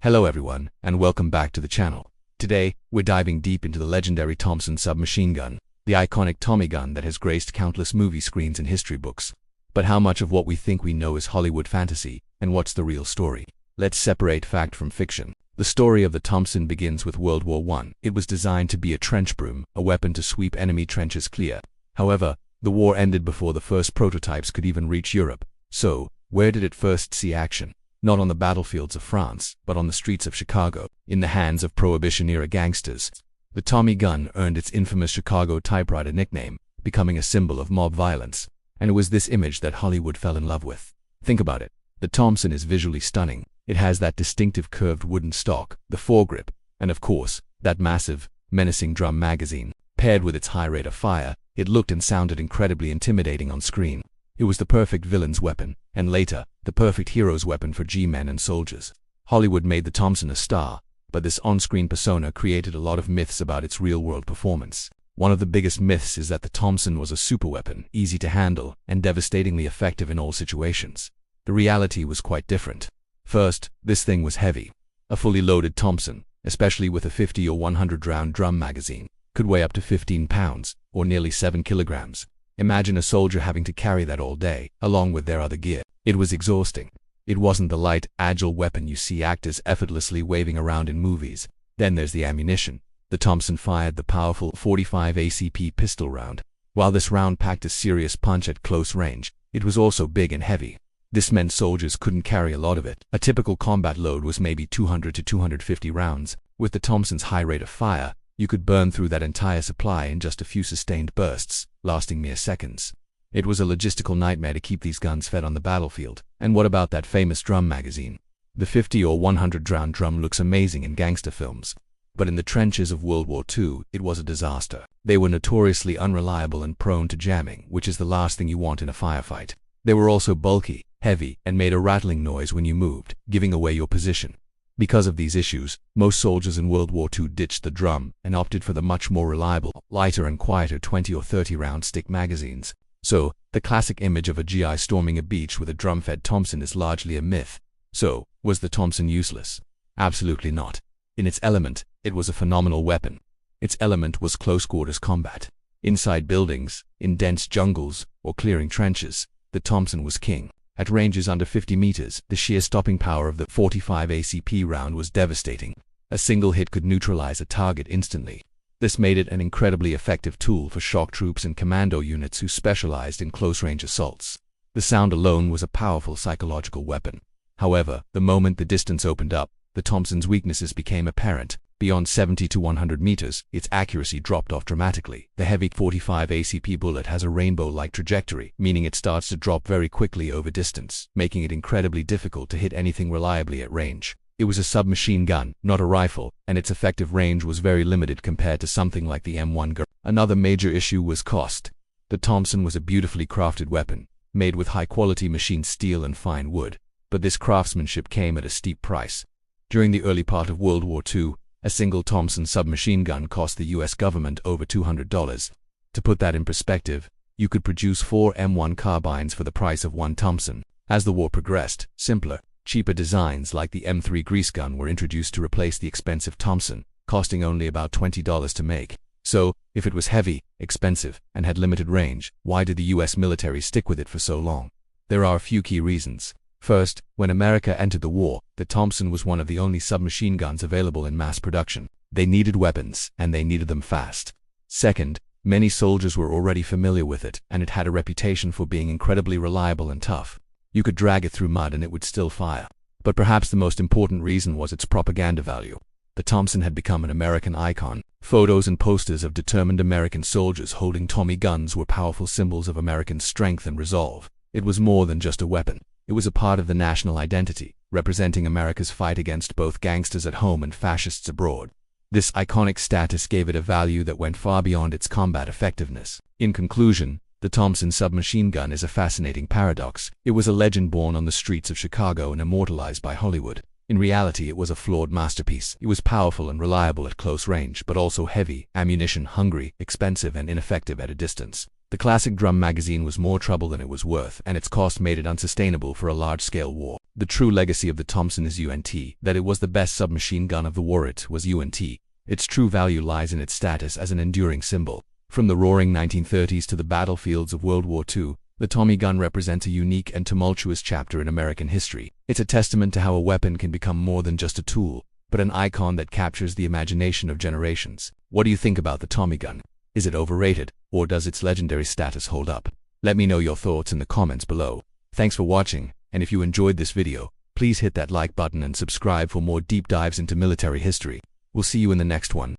Hello everyone, and welcome back to the channel. Today, we're diving deep into the legendary Thompson submachine gun, the iconic Tommy gun that has graced countless movie screens and history books. But how much of what we think we know is Hollywood fantasy, and what's the real story? Let's separate fact from fiction. The story of the Thompson begins with World War I. It was designed to be a trench broom, a weapon to sweep enemy trenches clear. However, the war ended before the first prototypes could even reach Europe. So, where did it first see action? Not on the battlefields of France, but on the streets of Chicago, in the hands of Prohibition-era gangsters. The Tommy gun earned its infamous Chicago typewriter nickname, becoming a symbol of mob violence. And it was this image that Hollywood fell in love with. Think about it. The Thompson is visually stunning. It has that distinctive curved wooden stock, the foregrip, and of course, that massive, menacing drum magazine. Paired with its high rate of fire, it looked and sounded incredibly intimidating on screen. It was the perfect villain's weapon, and later, the perfect hero's weapon for G-men and soldiers. Hollywood made the Thompson a star, but this on-screen persona created a lot of myths about its real-world performance. One of the biggest myths is that the Thompson was a superweapon, easy to handle, and devastatingly effective in all situations. The reality was quite different. First, this thing was heavy. A fully loaded Thompson, especially with a 50 or 100-round drum magazine, could weigh up to 15 pounds, or nearly 7 kilograms. Imagine a soldier having to carry that all day, along with their other gear. It was exhausting. It wasn't the light, agile weapon you see actors effortlessly waving around in movies. Then there's the ammunition. The Thompson fired the powerful .45 ACP pistol round. While this round packed a serious punch at close range, it was also big and heavy. This meant soldiers couldn't carry a lot of it. A typical combat load was maybe 200 to 250 rounds. With the Thompson's high rate of fire, you could burn through that entire supply in just a few sustained bursts, lasting mere seconds. It was a logistical nightmare to keep these guns fed on the battlefield. And what about that famous drum magazine? The 50 or 100-round drum looks amazing in gangster films. But in the trenches of World War II, it was a disaster. They were notoriously unreliable and prone to jamming, which is the last thing you want in a firefight. They were also bulky, heavy, and made a rattling noise when you moved, giving away your position. Because of these issues, most soldiers in World War II ditched the drum and opted for the much more reliable, lighter and quieter 20 or 30-round stick magazines. So, the classic image of a GI storming a beach with a drum-fed Thompson is largely a myth. So, was the Thompson useless? Absolutely not. In its element, it was a phenomenal weapon. Its element was close-quarters combat. Inside buildings, in dense jungles, or clearing trenches, the Thompson was king. At ranges under 50 meters, the sheer stopping power of the .45 ACP round was devastating. A single hit could neutralize a target instantly. This made it an incredibly effective tool for shock troops and commando units who specialized in close-range assaults. The sound alone was a powerful psychological weapon. However, the moment the distance opened up, the Thompson's weaknesses became apparent. Beyond 70 to 100 meters, its accuracy dropped off dramatically. The heavy .45 ACP bullet has a rainbow-like trajectory, meaning it starts to drop very quickly over distance, making it incredibly difficult to hit anything reliably at range. It was a submachine gun, not a rifle, and its effective range was very limited compared to something like the M1 gun. Another major issue was cost. The Thompson was a beautifully crafted weapon, made with high-quality machined steel and fine wood, but this craftsmanship came at a steep price. During the early part of World War II, a single Thompson submachine gun cost the US government over $200. To put that in perspective, you could produce 4 M1 carbines for the price of one Thompson. As the war progressed, simpler, cheaper designs like the M3 grease gun were introduced to replace the expensive Thompson, costing only about $20 to make. So, if it was heavy, expensive, and had limited range, why did the US military stick with it for so long? There are a few key reasons. First, when America entered the war, the Thompson was one of the only submachine guns available in mass production. They needed weapons, and they needed them fast. Second, many soldiers were already familiar with it, and it had a reputation for being incredibly reliable and tough. You could drag it through mud and it would still fire. But perhaps the most important reason was its propaganda value. The Thompson had become an American icon. Photos and posters of determined American soldiers holding Tommy guns were powerful symbols of American strength and resolve. It was more than just a weapon. It was a part of the national identity, representing America's fight against both gangsters at home and fascists abroad. This iconic status gave it a value that went far beyond its combat effectiveness. In conclusion, the Thompson submachine gun is a fascinating paradox. It was a legend born on the streets of Chicago and immortalized by Hollywood. In reality, it was a flawed masterpiece. It was powerful and reliable at close range, but also heavy, ammunition-hungry, expensive, and ineffective at a distance. The classic drum magazine was more trouble than it was worth, and its cost made it unsustainable for a large-scale war. The true legacy of the Thompson is UNT, that it was the best submachine gun of the war. It was UNT. Its true value lies in its status as an enduring symbol. From the roaring 1930s to the battlefields of World War II, the Tommy gun represents a unique and tumultuous chapter in American history. It's a testament to how a weapon can become more than just a tool, but an icon that captures the imagination of generations. What do you think about the Tommy gun? Is it overrated, or does its legendary status hold up? Let me know your thoughts in the comments below. Thanks for watching, and if you enjoyed this video, please hit that like button and subscribe for more deep dives into military history. We'll see you in the next one.